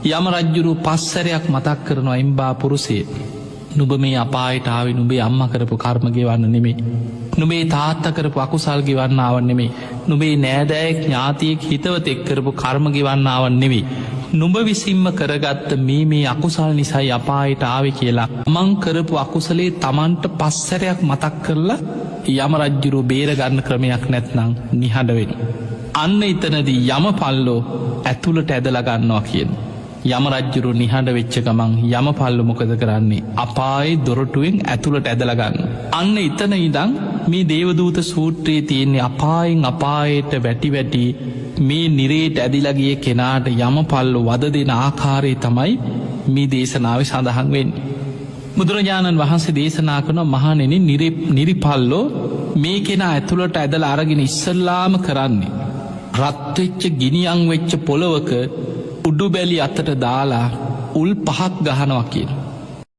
යම රජ්ජුරු පස්සරයක් මතක් කරනවා එම්බා පුරුසේ නුඹ මේ අපායට ආවේ නුඹේ අම්මා කරපු කර්ම ගෙවන්න නෙමෙයි. නුඹේ තාත්තා කරපු අකුසල් ගෙවන්න ආව නෙමෙයි. නුඹේ නෑදෑයෙක් ඥාතියෙක් හිතවතෙක් කරපු කර්ම ගෙවන්න ආව නෙමෙයි. නුඹ විසින්ම කරගත්ත මේ අකුසල් නිසායි අපායට ආවේ කියලා මං කරපු අකුසලේ Tamanට පස්සරයක් මතක් කරලා යම රජ්ජුරු බේරගන්න ක්‍රමයක් නැත්නම් නිහඬ වෙනවා. අන්න එතනදී යමපල්ලෝ ඇතුළට ඇදලා ගන්නවා කියන. යම රජ්ජුරු නිහඬ වෙච්ච ගමන් යමපල්ලෝ මොකද කරන්නේ? අපායේ දොරටුවෙන් ඇතුළට ඇදලා ගන්න. අන්න එතන ඉඳන් මේ දේවදූත සූත්‍රයේ තියෙන්නේ අපායෙන් අපායට වැටි මේ නිරේට ඇදිලා ගිය කෙනාට යමපල්ලෝ වද දෙන ආකාරය තමයි මේ දේශනාවේ සඳහන් වෙන්නේ. බුදුරජාණන් වහන්සේ දේශනා කරන මහණෙනි නිරිපල්ලෝ මේ කෙනා ඇතුළට ඇදලා අරගෙන ඉස්සල්ලාම කරන්නේ රත් වෙච්ච ගිනියම් වෙච්ච පොළවක උඩු බැලි අතට දාලා උල් 5ක් ගහනවා කියන.